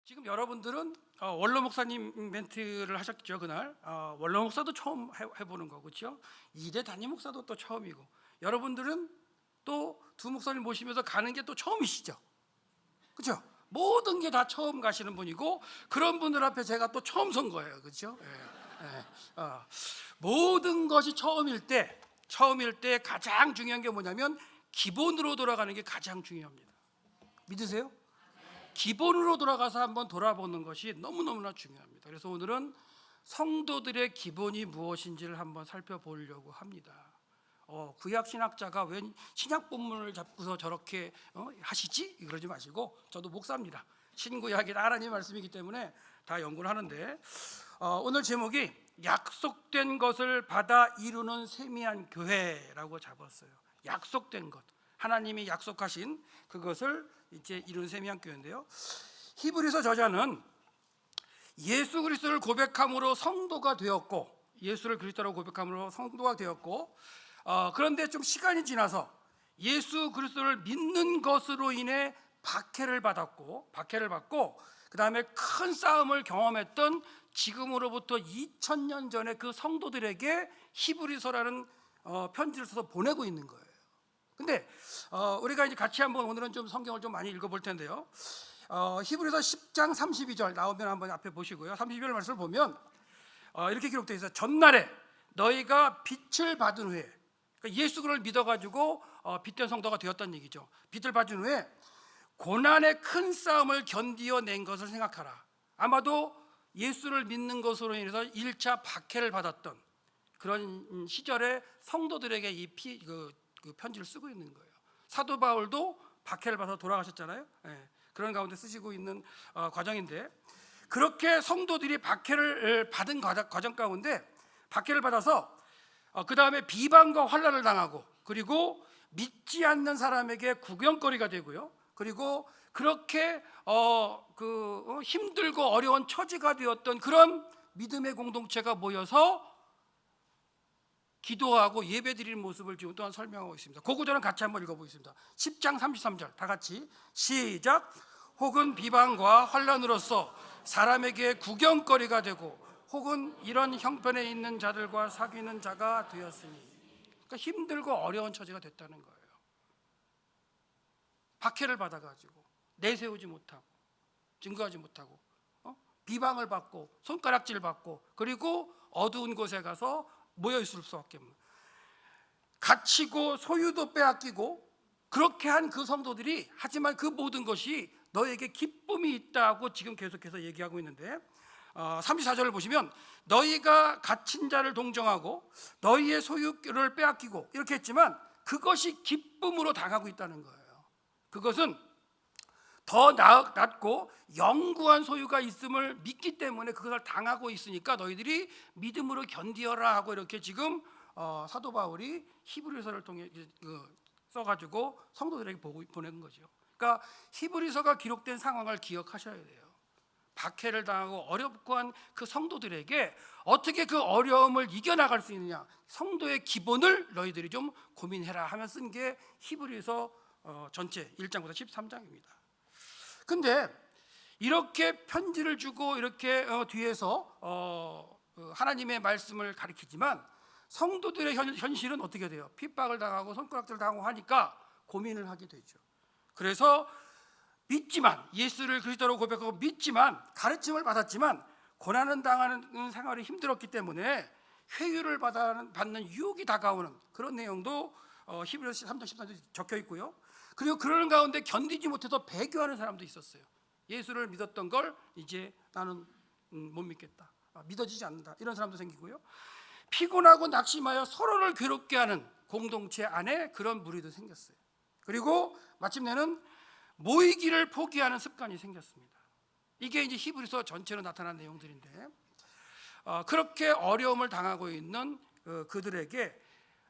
지금 여러분들은 원로 목사님 멘트를 하셨죠 그날. 원로 목사도 처음 해보는 거고, 그렇죠? 이대 담임 목사도 또 처음이고, 여러분들은 또 두 목사님 모시면서 가는 게 또 처음이시죠, 그렇죠? 모든 게 다 처음 가시는 분이고, 그런 분들 앞에 제가 또 처음 선 거예요, 그렇죠? 모든 것이 처음일 때 가장 중요한 게 뭐냐면 기본으로 돌아가는 게 가장 중요합니다. 믿으세요? 기본으로 돌아가서 한번 돌아보는 것이 너무너무나 중요합니다. 그래서 오늘은 성도들의 기본이 무엇인지를 한번 살펴보려고 합니다. 구약 신학자가 웬 신약 본문을 잡고서 저렇게 하시지? 그러지 마시고, 저도 목사입니다. 신구약이 하나님의 말씀이기 때문에 다 연구를 하는데, 오늘 제목이 약속된 것을 받아 이루는 세미한 교회라고 잡았어요. 약속된 것, 하나님이 약속하신 그것을 이제 이룬 세미한 교회인데요, 히브리서 저자는 예수 그리스도를 고백함으로 성도가 되었고, 예수를 그리스도라고 고백함으로 성도가 되었고, 그런데 좀 시간이 지나서 예수 그리스도를 믿는 것으로 인해 박해를 받고, 그 다음에 큰 싸움을 경험했던 지금으로부터 2000년 전에 그 성도들에게 히브리서라는 편지를 써서 보내고 있는 거예요. 근데 우리가 이제 같이 한번 오늘은 좀 성경을 좀 많이 읽어볼 텐데요, 히브리서 10장 32절 나오면 한번 앞에 보시고요. 32절 말씀을 보면 이렇게 기록되어 있어요. 전날에 너희가 빛을 받은 후에, 그러니까 예수 그를 믿어가지고 빛된 성도가 되었다는 얘기죠. 빛을 받은 후에 고난의 큰 싸움을 견디어낸 것을 생각하라. 아마도 예수를 믿는 것으로 인해서 1차 박해를 받았던 그런 시절에 성도들에게 이 그 편지를 쓰고 있는 거예요. 사도 바울도 박해를 받아서 돌아가셨잖아요. 그런 가운데 쓰시고 있는 과정인데, 그렇게 성도들이 박해를 받은 과정 가운데 박해를 받아서 그 다음에 비방과 환난을 당하고, 그리고 믿지 않는 사람에게 구경거리가 되고요, 그리고 그렇게 힘들고 어려운 처지가 되었던 그런 믿음의 공동체가 모여서 기도하고 예배드리는 모습을 지금 또한 설명하고 있습니다. 그 구절은 같이 한번 읽어보겠습니다. 10장 33절 다 같이 시작. 혹은 비방과 환난으로서 사람에게 구경거리가 되고, 혹은 이런 형편에 있는 자들과 사귀는 자가 되었으니, 그러니까 힘들고 어려운 처지가 됐다는 거예요. 박해를 받아가지고 내세우지 못하고 증거하지 못하고 비방을 받고 손가락질 받고, 그리고 어두운 곳에 가서 모여 있을 수밖에 없는, 갇히고 소유도 빼앗기고, 그렇게 한 그 성도들이, 하지만 그 모든 것이 너에게 기쁨이 있다고 지금 계속해서 얘기하고 있는데, 34절을 보시면 너희가 갇힌 자를 동정하고 너희의 소유를 빼앗기고 이렇게 했지만 그것이 기쁨으로 당하고 있다는 거예요. 그것은 더 낫고 영구한 소유가 있음을 믿기 때문에 그것을 당하고 있으니까 너희들이 믿음으로 견디어라 하고, 이렇게 지금 사도 바울이 히브리서를 통해 써가지고 성도들에게 보낸 거죠. 그러니까 히브리서가 기록된 상황을 기억하셔야 돼요. 박해를 당하고 어렵고 한 그 성도들에게 어떻게 그 어려움을 이겨나갈 수 있느냐, 성도의 기본을 너희들이 좀 고민해라 하며 쓴 게 히브리서 전체 1장부터 13장입니다. 근데 이렇게 편지를 주고 이렇게 뒤에서 하나님의 말씀을 가리키지만 성도들의 현실은 어떻게 돼요? 핍박을 당하고 손가락질 당하고 하니까 고민을 하게 되죠. 그래서 믿지만, 예수를 그리스도로 고백하고 믿지만, 가르침을 받았지만 고난을 당하는 생활이 힘들었기 때문에 회유를 받는 유혹이 다가오는 그런 내용도 히브리서 3장 13절에 적혀 있고요. 그리고 그러는 가운데 견디지 못해서 배교하는 사람도 있었어요. 예수를 믿었던 걸 이제 나는 못 믿겠다, 믿어지지 않는다, 이런 사람도 생기고요. 피곤하고 낙심하여 서로를 괴롭게 하는 공동체 안에 그런 무리도 생겼어요. 그리고 마침내는 모이기를 포기하는 습관이 생겼습니다. 이게 이제 히브리서 전체로 나타난 내용들인데, 그렇게 어려움을 당하고 있는 그들에게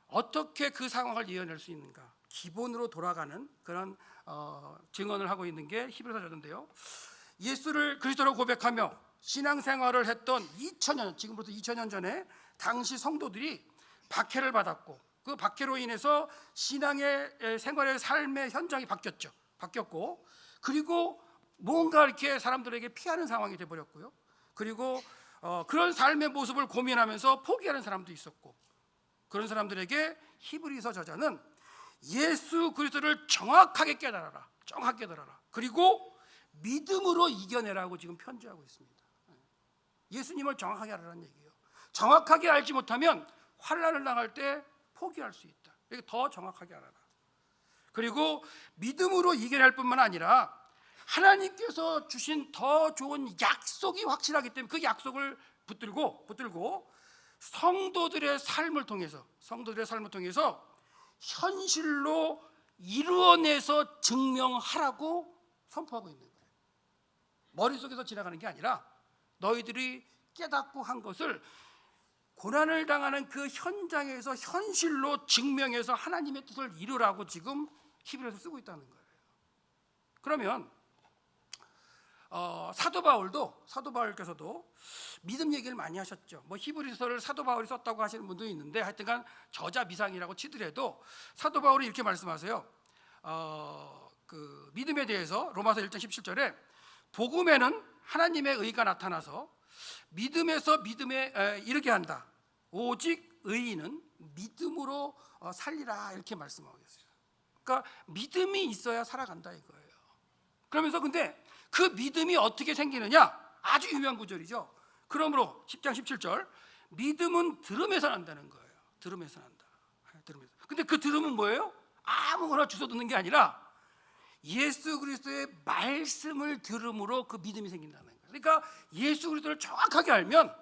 어떻게 그 상황을 이겨낼 수 있는가, 기본으로 돌아가는 그런 증언을 하고 있는 게 히브리서 저자인데요, 예수를 그리스도로 고백하며 신앙생활을 했던 2000년, 지금부터 2000년 전에 당시 성도들이 박해를 받았고, 그 박해로 인해서 신앙의 생활의 삶의 현장이 바뀌었고, 그리고 뭔가 이렇게 사람들에게 피하는 상황이 되어버렸고요. 그리고 그런 삶의 모습을 고민하면서 포기하는 사람도 있었고, 그런 사람들에게 히브리서 저자는 예수 그리스도를 정확하게 깨달아라, 정확하게 깨달아라, 그리고 믿음으로 이겨내라고 지금 편지하고 있습니다. 예수님을 정확하게 알아라는 얘기예요. 정확하게 알지 못하면 환난을 당할 때 포기할 수 있다. 더 정확하게 알아라. 그리고 믿음으로 이겨낼 뿐만 아니라 하나님께서 주신 더 좋은 약속이 확실하기 때문에 그 약속을 붙들고 성도들의 삶을 통해서 현실로 이루어내서 증명하라고 선포하고 있는 거예요. 머릿속에서 지나가는 게 아니라 너희들이 깨닫고 한 것을 고난을 당하는 그 현장에서 현실로 증명해서 하나님의 뜻을 이루라고 지금 히브리서 쓰고 있다는 거예요. 그러면 사도 바울께서도 믿음 얘기를 많이 하셨죠. 뭐 히브리서를 사도 바울이 썼다고 하시는 분도 있는데 하여튼간 저자 미상이라고 치더라도 사도 바울이 이렇게 말씀하세요. 그 믿음에 대해서 로마서 1장 17절에 복음에는 하나님의 의가 나타나서 믿음에서 믿음에 이르게 한다. 오직 의인은 믿음으로 살리라, 이렇게 말씀하고 있어요. 그러니까 믿음이 있어야 살아간다 이거예요. 그러면서 근데 그 믿음이 어떻게 생기느냐? 아주 유명한 구절이죠. 그러므로 10장 17절 믿음은 들음에서 난다는 거예요. 들음에서 난다. 들음에서. 근데 그 들음은 뭐예요? 아무거나 주워 듣는 게 아니라 예수 그리스도의 말씀을 들음으로 그 믿음이 생긴다는 거예요. 그러니까 예수 그리스도를 정확하게 알면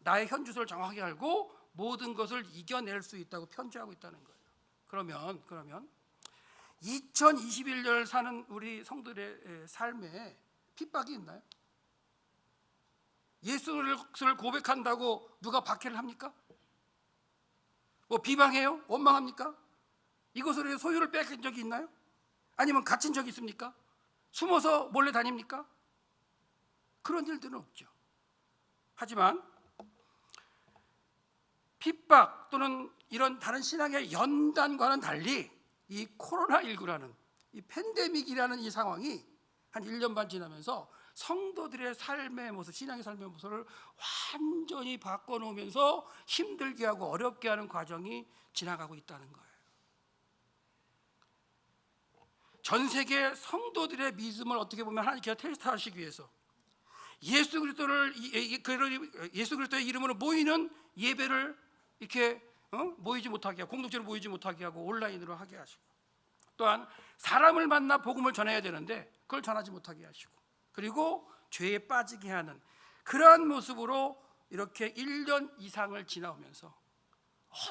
나의 현주소를 정확하게 알고 모든 것을 이겨낼 수 있다고 편지하고 있다는 거예요. 그러면 2021년을 사는 우리 성도들의 삶에 핍박이 있나요? 예수를 고백한다고 누가 박해를 합니까? 뭐 비방해요? 원망합니까? 이것으로 소유를 뺏긴 적이 있나요? 아니면 갇힌 적이 있습니까? 숨어서 몰래 다닙니까? 그런 일들은 없죠. 하지만 핍박 또는 이런 다른 신앙의 연단과는 달리 이 코로나19라는 이 팬데믹이라는 이 상황이 한 1년 반 지나면서 성도들의 삶의 모습, 신앙의 삶의 모습을 완전히 바꿔놓으면서 힘들게 하고 어렵게 하는 과정이 지나가고 있다는 거예요. 전 세계 성도들의 믿음을 어떻게 보면 하나님께서 테스트하시기 위해서 예수 그리스도의 이름으로 모이는 예배를 이렇게 모이지 못하게 하고, 공동체로 모이지 못하게 하고 온라인으로 하게 하시고, 또한 사람을 만나 복음을 전해야 되는데 그걸 전하지 못하게 하시고, 그리고 죄에 빠지게 하는 그러한 모습으로 이렇게 1년 이상을 지나오면서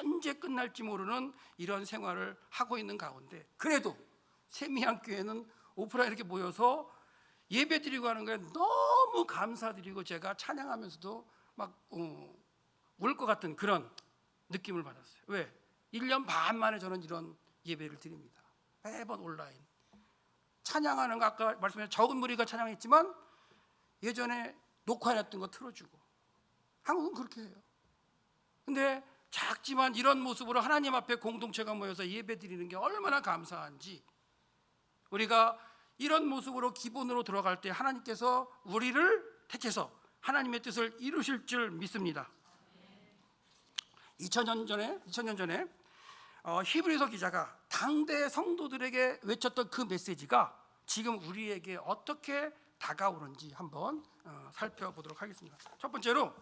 언제 끝날지 모르는 이런 생활을 하고 있는 가운데 그래도 세미향교회는 오프라인 이렇게 모여서 예배드리고 하는 거에 너무 감사드리고 제가 찬양하면서도 막 울 것 같은 그런 느낌을 받았어요. 왜? 1년 반 만에 저는 이런 예배를 드립니다. 매번 온라인 찬양하는 거, 아까 말씀하신 적은 무리가 찬양했지만 예전에 녹화해놨던 거 틀어주고, 한국은 그렇게 해요. 근데 작지만 이런 모습으로 하나님 앞에 공동체가 모여서 예배 드리는 게 얼마나 감사한지, 우리가 이런 모습으로 기본으로 들어갈 때 하나님께서 우리를 택해서 하나님의 뜻을 이루실 줄 믿습니다. 2000년 전에 히브리서 기자가 당대 성도들에게 외쳤던 그 메시지가 지금 우리에게 어떻게 다가오는지 한번 살펴보도록 하겠습니다. 첫 번째로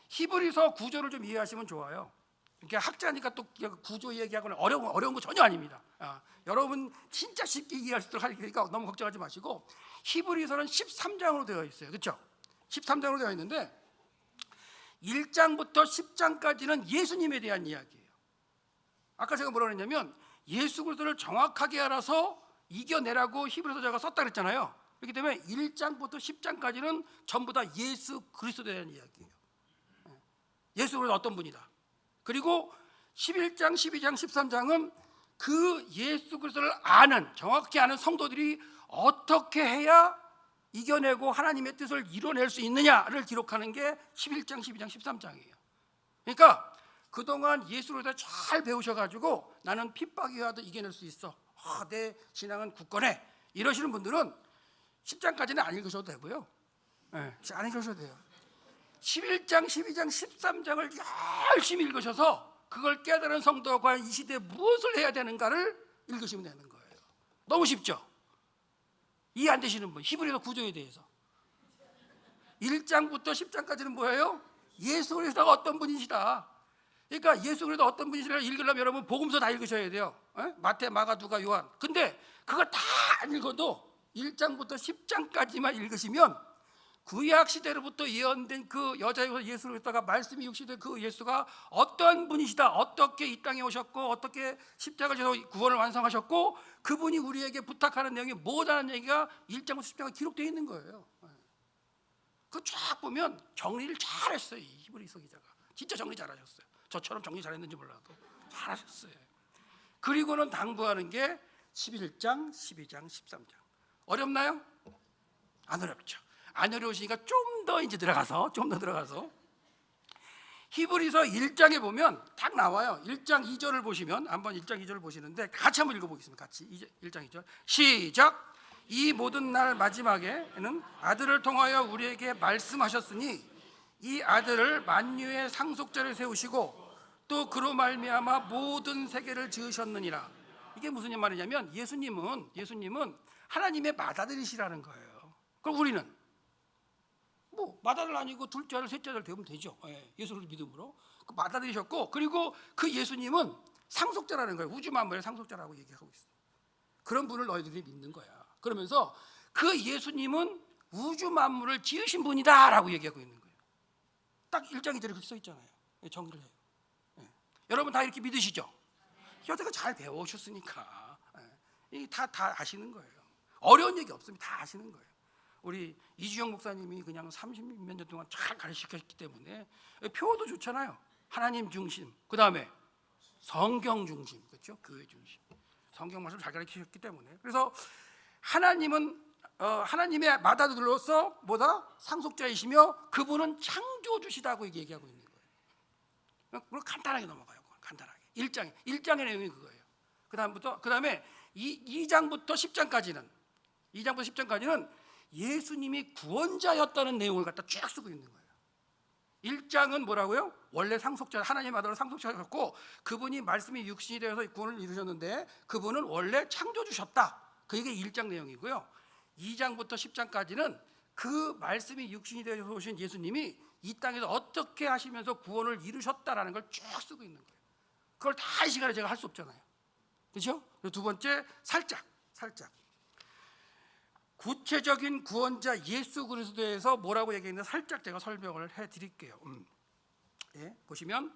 히브리서 구조를 좀 이해하시면 좋아요. 그러니까 학자니까 또 구조 얘기하고는 어려운 거 전혀 아닙니다. 여러분 진짜 쉽게 이해할 수 있도록 하니까 너무 걱정하지 마시고, 히브리서는 13장으로 되어 있어요. 그렇죠? 13장으로 되어 있는데 1장부터 10장까지는 예수님에 대한 이야기예요. 아까 제가 뭐라 그랬냐면 예수 그리스도를 정확하게 알아서 이겨내라고 히브리서 저자가 썼다 그랬잖아요. 그렇기 때문에 1장부터 10장까지는 전부 다 예수 그리스도에 대한 이야기예요. 예수 그리스도는 어떤 분이다. 그리고 11장, 12장, 13장은 그 예수 그리스도를 정확히 아는 성도들이 어떻게 해야 이겨내고 하나님의 뜻을 이뤄낼 수 있느냐를 기록하는 게 11장, 12장, 13장이에요. 그러니까 그동안 예수 그리스도를 잘 배우셔가지고 나는 핍박이 와도 이겨낼 수 있어, 내 신앙은 굳건해, 이러시는 분들은 10장까지는 안 읽으셔도 되고요. 네, 안 읽으셔도 돼요. 11장, 12장, 13장을 열심히 읽으셔서 그걸 깨달은 성도가 과연 이 시대에 무엇을 해야 되는가를 읽으시면 되는 거예요. 너무 쉽죠? 이해 안 되시는 분, 히브리서 구조에 대해서 1장부터 10장까지는 뭐예요? 예수 그리스도가 어떤 분이시다. 그러니까 예수 그리스도가 어떤 분이시다 읽으려면 여러분 복음서 다 읽으셔야 돼요. 마태, 마가, 누가, 요한. 근데 그걸 다 안 읽어도 1장부터 10장까지만 읽으시면 구약 시대로부터 예언된 그 여자의 예수 그리스도가 말씀이 육시된 그 예수가 어떤 분이시다, 어떻게 이 땅에 오셨고 어떻게 십자가를 지셔서 구원을 완성하셨고 그분이 우리에게 부탁하는 내용이 뭐라는 얘기가 1장부터 10장에 기록되어 있는 거예요. 그거 쫙 보면 정리를 잘했어요. 이 히브리서 기자가 진짜 정리 잘하셨어요. 저처럼 정리 잘했는지 몰라도 잘하셨어요. 그리고는 당부하는 게 11장, 12장, 13장. 어렵나요? 안 어렵죠. 안 어려우시니까 좀 더 이제 들어가서 히브리서 1장에 보면 딱 나와요. 1장 2절을 보시면 한번 1장 2절을 보시는데 같이 한번 읽어보겠습니다. 같이 1장 2절 시작. 이 모든 날 마지막에는 아들을 통하여 우리에게 말씀하셨으니 이 아들을 만유의 상속자를 세우시고 또 그로 말미암아 모든 세계를 지으셨느니라. 이게 무슨 말이냐면 예수님은 하나님의 맏아들이시라는 거예요. 그럼 우리는 뭐 맏아들 아니고 둘째 아들, 셋째 아들 되면 되죠. 예수를 믿음으로 그 맏아들이셨고 그리고 그 예수님은 상속자라는 거예요. 우주 만물의 상속자라고 얘기하고 있어요. 그런 분을 너희들이 믿는 거야. 그러면서 그 예수님은 우주 만물을 지으신 분이다라고 얘기하고 있는 거예요. 딱 1장 2절에 그렇게 써 있잖아요. 정리를 해요. 여러분 다 이렇게 믿으시죠? 여태가 잘 배워오셨으니까 다 아시는 거예요. 어려운 얘기 없습니다. 다 아시는 거예요. 우리 이주영 목사님이 그냥 30몇 년 동안 잘 가르치셨기 때문에 표어도 좋잖아요. 하나님 중심, 그 다음에 성경 중심, 그렇죠? 교회 중심. 성경 말씀 잘 가르치셨기 때문에 그래서 하나님은 하나님의 맏아들로서 뭐다? 상속자이시며 그분은 창조주시다고 얘기하고 있는 거예요. 그걸 간단하게 넘어가요. 간단하게 1장의 내용이 그거예요. 그 다음에 2장부터 10장까지는 예수님이 구원자였다는 내용을 갖다 쭉 쓰고 있는 거예요. 1장은 뭐라고요? 원래 상속자, 하나님 아들로 상속자였고 그분이 말씀이 육신이 되어서 구원을 이루셨는데 그분은 원래 창조주셨다. 그게 1장 내용이고요. 2장부터 10장까지는 그 말씀이 육신이 되어서 오신 예수님이 이 땅에서 어떻게 하시면서 구원을 이루셨다라는 걸 쭉 쓰고 있는 거예요. 그걸 다 이 시간에 제가 할 수 없잖아요. 그렇죠? 두 번째 살짝 구체적인 구원자 예수 그리스도에서 뭐라고 얘기했는지 살짝 제가 설명을 해드릴게요. 보시면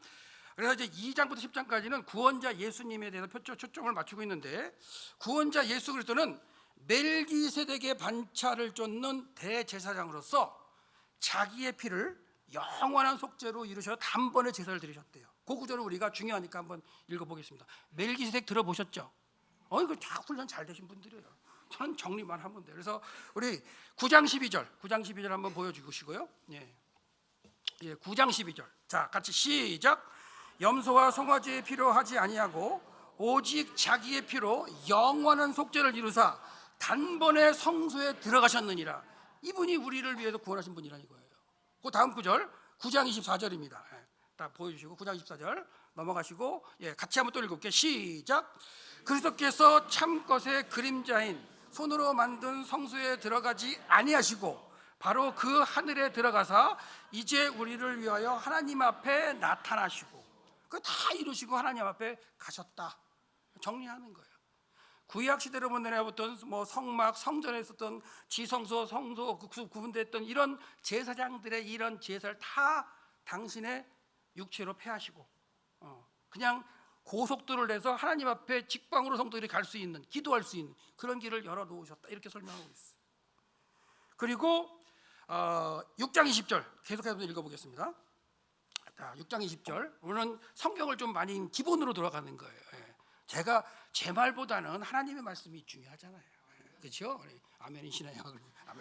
그래서 이제 2장부터 10장까지는 구원자 예수님에 대해서 초점을 맞추고 있는데 구원자 예수 그리스도는 멜기세덱의 반차를 쫓는 대제사장으로서 자기의 피를 영원한 속죄로 이루셔 단번에 제사를 드리셨대요. 그 구절을 우리가 중요하니까 한번 읽어보겠습니다. 멜기세덱 들어보셨죠? 이거 다 훈련 잘 되신 분들이에요. 저는 정리만 하면 돼요. 그래서 우리 9장 12절 한번 보여주시고요. 9장 12절. 자, 같이 시작. 염소와 송아지의 피로 하지 아니하고 오직 자기의 피로 영원한 속죄를 이루사 단번에 성소에 들어가셨느니라. 이분이 우리를 위해서 구원하신 분이라는 거예요. 그 다음 구절 9장 24절입니다. 다 보여주시고 9장 24절 넘어가시고 같이 한번 또 읽을게요. 시작. 그리스도께서 참것의 그림자인 손으로 만든 성소에 들어가지 아니하시고 바로 그 하늘에 들어가사 이제 우리를 위하여 하나님 앞에 나타나시고 그 다 이루시고 하나님 앞에 가셨다. 정리하는 거예요. 구약 시대로 내려왔던 뭐 성막, 성전에 있었던 지성소, 성소 구분됐던 이런 제사장들의 이런 제사를 다 당신의 육체로 폐하시고 그냥 고속도로를 내서 하나님 앞에 직방으로 성도들이 갈 수 있는, 기도할 수 있는 그런 길을 열어놓으셨다. 이렇게 설명하고 있어요. 그리고 6장 20절 계속해서 읽어보겠습니다. 6장 20절 오늘은 성경을 좀 많이 기본으로 돌아가는 거예요. 제가 제 말보다는 하나님의 말씀이 중요하잖아요. 그렇죠? 아멘이시나요?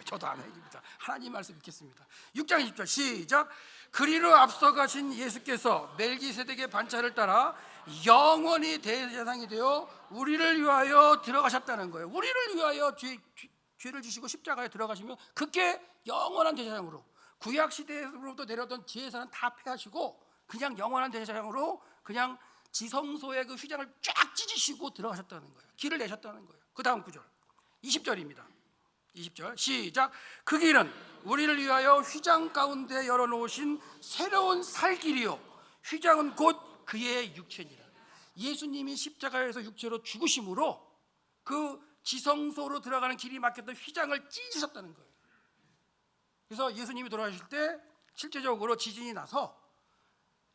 저도 아멘입니다. 하나님 말씀 읽겠습니다. 6장 20절 시작. 그리로 앞서가신 예수께서 멜기세덱의 반차를 따라 영원히 대제사장이 되어 우리를 위하여 들어가셨다는 거예요. 우리를 위하여 죄를 지시고 십자가에 들어가시면 그게 영원한 제사장으로, 구약 시대로부터 내려오던 제사는 다 폐하시고 그냥 영원한 제사장으로 그냥 지성소의 그 휘장을 쫙 찢으시고 들어가셨다는 거예요. 길을 내셨다는 거예요. 그 다음 구절 20절입니다. 20절 시작. 그 길은 우리를 위하여 휘장 가운데 열어놓으신 새로운 살 길이요 휘장은 곧 그의 육체니라. 예수님이 십자가에서 육체로 죽으심으로 그 지성소로 들어가는 길이 막혔던 휘장을 찢으셨다는 거예요. 그래서 예수님이 돌아가실 때 실제적으로 지진이 나서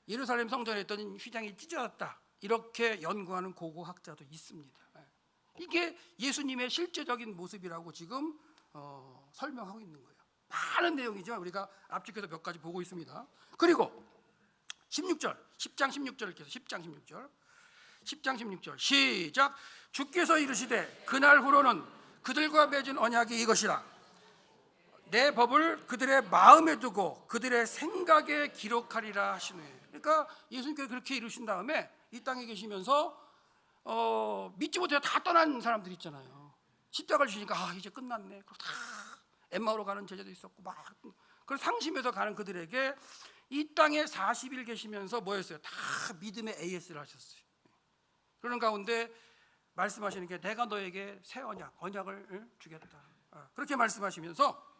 예루살렘 성전에 있던 휘장이 찢어졌다, 이렇게 연구하는 고고학자도 있습니다. 이게 예수님의 실제적인 모습이라고 지금 설명하고 있는 거예요. 많은 내용이죠. 우리가 앞쪽에서 몇 가지 보고 있습니다. 그리고 16절, 10장 16절을 읽겠습니다. 10장 16절 시작. 주께서 이르시되 그날 후로는 그들과 맺은 언약이 이것이라. 내 법을 그들의 마음에 두고 그들의 생각에 기록하리라 하시네. 그러니까 예수님께서 그렇게 이루신 다음에 이 땅에 계시면서 믿지 못해 다 떠난 사람들 있잖아요. 십자가를 주니까 이제 끝났네. 그리고 다 엠마오로 가는 제자도 있었고 막 그래서 상심해서 가는 그들에게 이 땅에 40일 계시면서 뭐였어요? 다 믿음의 AS를 하셨어요. 그런 가운데 말씀하시는 게 내가 너에게 새 언약을 주겠다. 그렇게 말씀하시면서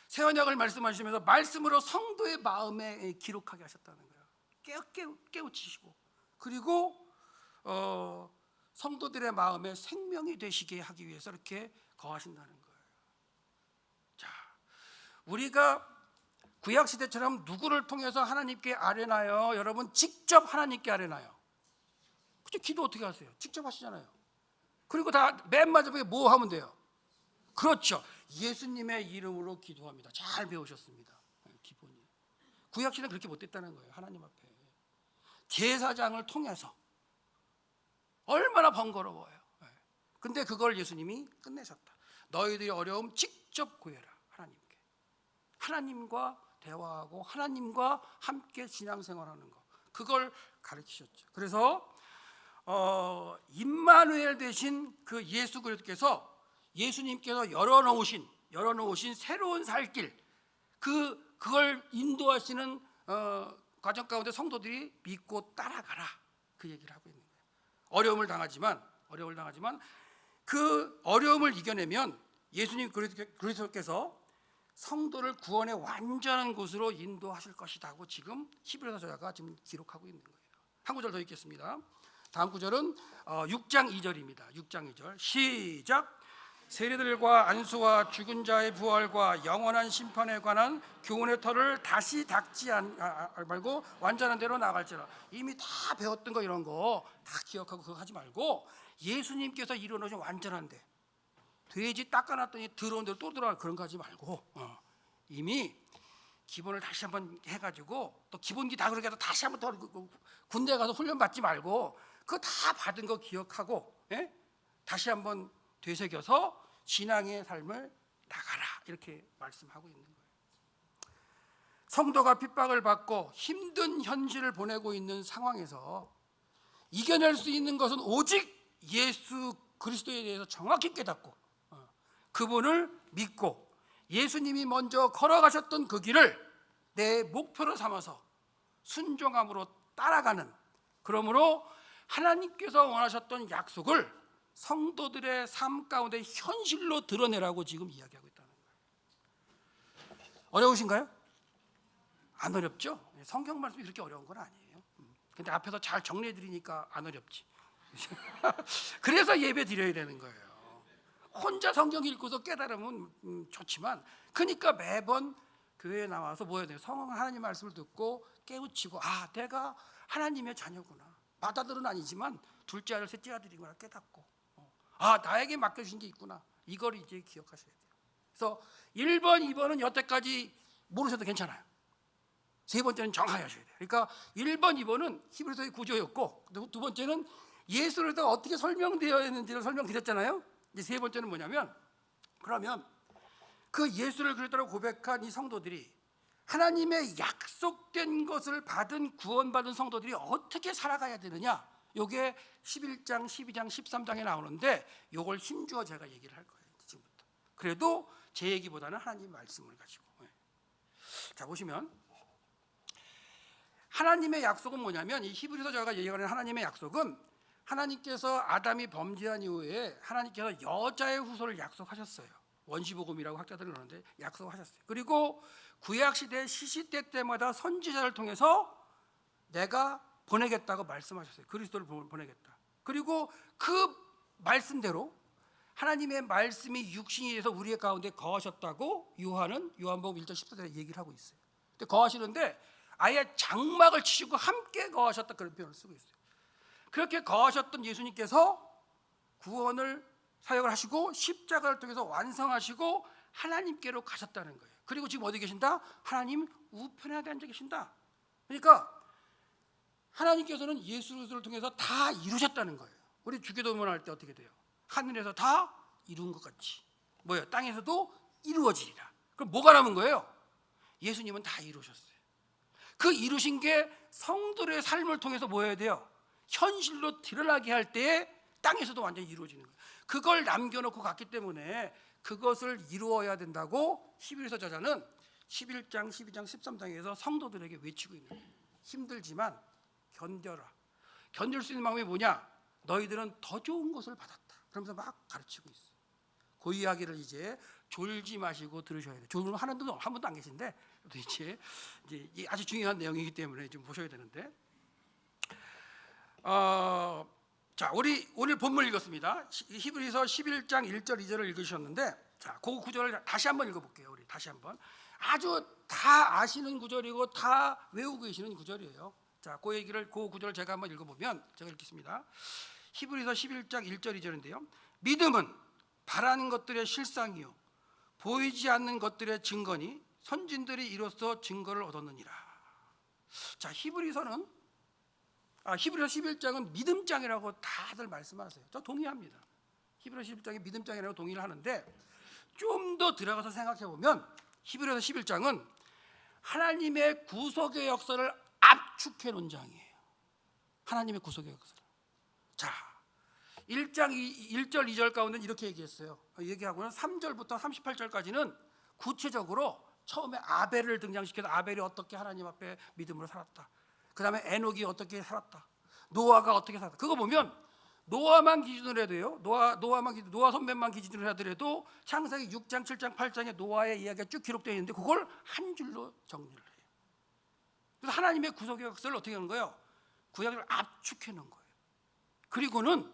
새 언약을 말씀하시면서 말씀으로 성도의 마음에 기록하게 하셨다는 거예요. 깨우치시고 그리고 성도들의 마음에 생명이 되시게 하기 위해서 이렇게 거하신다는 거예요. 자, 우리가 구약 시대처럼 누구를 통해서 하나님께 아뢰나요? 여러분 직접 하나님께 아뢰나요? 그죠? 기도 어떻게 하세요? 직접 하시잖아요. 그리고 다 맨 마지막에 뭐 하면 돼요? 그렇죠. 예수님의 이름으로 기도합니다. 잘 배우셨습니다. 기본이. 구약 시대는 그렇게 못됐다는 거예요. 하나님 앞에 제사장을 통해서 얼마나 번거로워요. 근데 그걸 예수님이 끝내셨다. 너희들의 어려움 직접 구해라. 하나님께. 하나님과 대화하고 하나님과 함께 신앙생활하는 거, 그걸 가르치셨죠. 그래서 임마누엘 되신 그 예수 그리스도께서 예수님께서 열어놓으신 새로운 살길, 그걸 인도하시는 과정 가운데 성도들이 믿고 따라가라, 그 얘기를 하고 있는 거예요. 어려움을 당하지만 그 어려움을 이겨내면 예수님 그리스도께서 성도를 구원의 완전한 곳으로 인도하실 것이라고 지금 히브리서자가 지금 기록하고 있는 거예요. 한 구절 더 읽겠습니다. 다음 구절은 6장 2절입니다. 6장 2절 시작. 세리들과 안수와 죽은 자의 부활과 영원한 심판에 관한 교훈의 터를 다시 닦지 말고 완전한 대로 나갈지라. 이미 다 배웠던 거 이런 거 다 기억하고 그거 하지 말고 예수님께서 이루어놓으신 완전한데 돼지 닦아놨더니 들어온 대로 또 들어가 그런 거 하지 말고 이미 기본을 다시 한번 해가지고 또 기본기 다 그렇게 해서 다시 한번 더 군대 가서 훈련 받지 말고 그거 다 받은 거 기억하고 다시 한번 되새겨서 신앙의 삶을 나가라, 이렇게 말씀하고 있는 거예요. 성도가 핍박을 받고 힘든 현실을 보내고 있는 상황에서 이겨낼 수 있는 것은 오직 예수 그리스도에 대해서 정확히 깨닫고 그분을 믿고 예수님이 먼저 걸어가셨던 그 길을 내 목표로 삼아서 순종함으로 따라가는, 그러므로 하나님께서 원하셨던 약속을 성도들의 삶 가운데 현실로 드러내라고 지금 이야기하고 있다는 거예요. 어려우신가요? 안 어렵죠? 성경 말씀이 그렇게 어려운 건 아니에요. 근데 앞에서 잘 정리해 드리니까 안 어렵지. 그래서 예배 드려야 되는 거예요. 혼자 성경 읽고서 깨달으면 좋지만, 그러니까 매번 교회에 나와서 뭐 해야 돼요? 하나님 말씀을 듣고 깨우치고, 내가 하나님의 자녀구나. 맏아들은 아니지만 둘째 아들, 셋째 아들이구나 깨닫고, 나에게 맡겨주신 게 있구나. 이걸 이제 기억하셔야 돼요. 그래서 1번, 2번은 여태까지 모르셔도 괜찮아요. 세 번째는 정하셔야 돼요. 그러니까 1번, 2번은 히브리서의 구조였고, 두 번째는 예수를 어떻게 설명되어 있는지를 설명드렸잖아요. 이제 세 번째는 뭐냐면, 그러면 그 예수를 그리스도로 고백한 이 성도들이 하나님의 약속된 것을 받은 구원받은 성도들이 어떻게 살아가야 되느냐, 요게 11장, 12장, 13장에 나오는데 요걸 힘주어 제가 얘기를 할 거예요. 지금부터 그래도 제 얘기보다는 하나님 말씀을 가지고. 자, 보시면 하나님의 약속은 뭐냐면, 이 히브리서자가 얘기하는 하나님의 약속은, 하나님께서 아담이 범죄한 이후에 하나님께서 여자의 후손을 약속하셨어요. 원시복음이라고 학자들은 그러는데 약속하셨어요. 그리고 구약시대 시시때 때마다 선지자를 통해서 내가 보내겠다고 말씀하셨어요. 그리스도를 보내겠다. 그리고 그 말씀대로 하나님의 말씀이 육신이 돼서 우리 가운데 거하셨다고 요한은 요한복음 1장 14절에 얘기를 하고 있어요. 근데 거하시는데 아예 장막을 치시고 함께 거하셨다, 그런 표현을 쓰고 있어요. 그렇게 거하셨던 예수님께서 구원을 사역을 하시고 십자가를 통해서 완성하시고 하나님께로 가셨다는 거예요. 그리고 지금 어디 계신다? 하나님 우편에 앉아 계신다. 그러니까 하나님께서는 예수 그리스도를 통해서 다 이루셨다는 거예요. 우리 주기도문 할 때 어떻게 돼요? 하늘에서 다 이룬 것 같이 뭐예요? 땅에서도 이루어지리라. 그럼 뭐가 남은 거예요? 예수님은 다 이루셨어요. 그 이루신 게 성도의 삶을 통해서 뭐 해야 돼요? 현실로 드러나게 할 때에 땅에서도 완전히 이루어지는 거예요. 그걸 남겨놓고 갔기 때문에 그것을 이루어야 된다고 히브리서 저자는 11장, 12장, 13장에서 성도들에게 외치고 있는 거예요. 힘들지만 견뎌라. 견딜 수 있는 방법이 뭐냐? 너희들은 더 좋은 것을 받았다. 그러면서 막 가르치고 있어요. 그 이야기를 이제 졸지 마시고 들으셔야 돼요. 졸음 하는 분도 한 분도 안 계신데 이제 아주 중요한 내용이기 때문에 좀 보셔야 되는데, 자, 우리 오늘 본문 읽었습니다. 히브리서 11장 1절 2절을 읽으셨는데, 자, 그 구절을 다시 한번 읽어볼게요. 우리 다시 한번. 아주 다 아시는 구절이고 다 외우고 계시는 구절이에요. 자, 그 얘기를, 그 구절을 제가 한번 읽어보면, 제가 읽겠습니다. 히브리서 11장 1절 2절인데요. 믿음은 바라는 것들의 실상이요 보이지 않는 것들의 증거니 선진들이 이로써 증거를 얻었느니라. 자, 히브리서 11장은 믿음장이라고 다들 말씀하세요. 저 동의합니다. 히브리서 11장이 믿음장이라고 동의를 하는데, 좀 더 들어가서 생각해 보면 히브리서 11장은 하나님의 구속의 역사를 압축해 놓은 장이에요. 하나님의 구속의 역사를. 자, 1장 1절 2절 가운데 이렇게 얘기했어요. 얘기하고는 3절부터 38절까지는 구체적으로 처음에 아벨을 등장시켜서 아벨이 어떻게 하나님 앞에 믿음으로 살았다. 그 다음에 에녹이 어떻게 살았다. 노아가 어떻게 살았다. 그거 보면 노아만 기준으로 해도요. 노아 선배만 기준으로 하더라도 창세기 6장, 7장, 8장에 노아의 이야기가 쭉 기록되어 있는데 그걸 한 줄로 정리를 해요. 그래서 하나님의 구속의 역사를 어떻게 하는 거예요? 구약을 압축해 놓은 거예요. 그리고는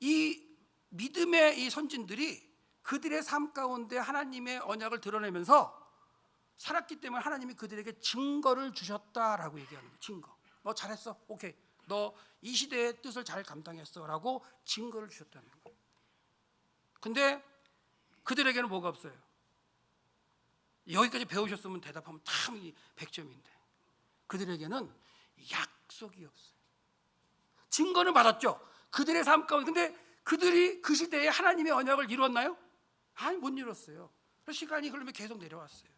이 믿음의 이 선진들이 그들의 삶 가운데 하나님의 언약을 드러내면서 살았기 때문에 하나님이 그들에게 증거를 주셨다라고 얘기하는 거예요. 증거. 너 잘했어. 오케이. 너 이 시대의 뜻을 잘 감당했어라고 증거를 주셨다는 거예요. 근데 그들에게는 뭐가 없어요? 여기까지 배우셨으면 대답하면 참 100점인데 그들에게는 약속이 없어요. 증거는 받았죠. 그들의 삶 가운데. 근데 그들이 그 시대에 하나님의 언약을 이루었나요? 아니, 못 이뤘어요. 시간이 흐르면 계속 내려왔어요.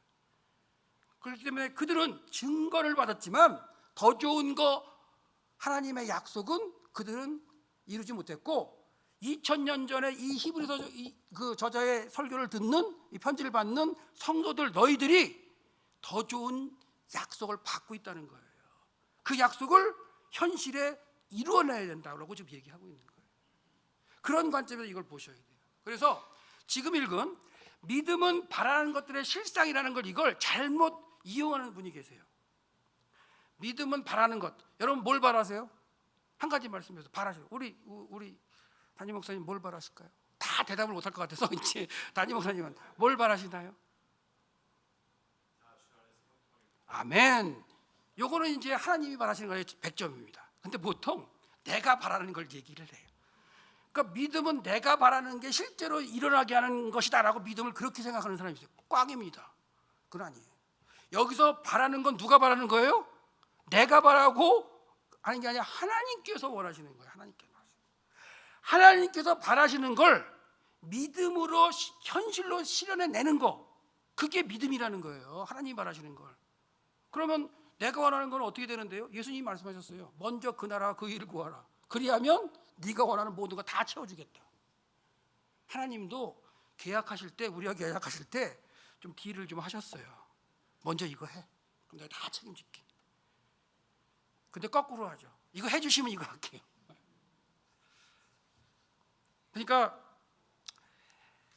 그렇기 때문에 그들은 증거를 받았지만 더 좋은 거 하나님의 약속은 그들은 이루지 못했고, 2000년 전에 이 히브리서 그 저자의 설교를 듣는, 이 편지를 받는 성도들, 너희들이 더 좋은 약속을 받고 있다는 거예요. 그 약속을 현실에 이루어내야 된다고 지금 얘기하고 있는 거예요. 그런 관점에서 이걸 보셔야 돼요. 그래서 지금 읽은 믿음은 바라는 것들의 실상이라는 걸, 이걸 잘못 이용하는 분이 계세요. 믿음은 바라는 것. 여러분 뭘 바라세요? 한 가지 말씀해서 바라세요. 우리 담임 목사님 뭘 바라실까요? 다 대답을 못할 것 같아서 이제 담임 목사님은 뭘 바라시나요? 아멘. 요거는 이제 하나님이 바라시는 거에 100점입니다. 근데 보통 내가 바라는 걸 얘기를 해요. 그러니까 믿음은 내가 바라는 게 실제로 일어나게 하는 것이다라고 믿음을 그렇게 생각하는 사람이 있어요. 꽝입니다. 그건 아니에요. 여기서 바라는 건 누가 바라는 거예요? 내가 바라고 하는 게 아니라 하나님께서 원하시는 거예요. 하나님께서 바라시는 걸 믿음으로 현실로 실현해내는 거, 그게 믿음이라는 거예요. 하나님이 바라시는 걸. 그러면 내가 원하는 건 어떻게 되는데요? 예수님이 말씀하셨어요. 먼저 그 나라와 그 일을 구하라. 그리하면 네가 원하는 모든 거 다 채워주겠다. 하나님도 계약하실 때, 우리가 계약하실 때 좀 딜을 좀 하셨어요. 먼저 이거 해. 그럼 내가 다 책임질게. 근데 거꾸로 하죠. 이거 해주시면 이거 할게요. 그러니까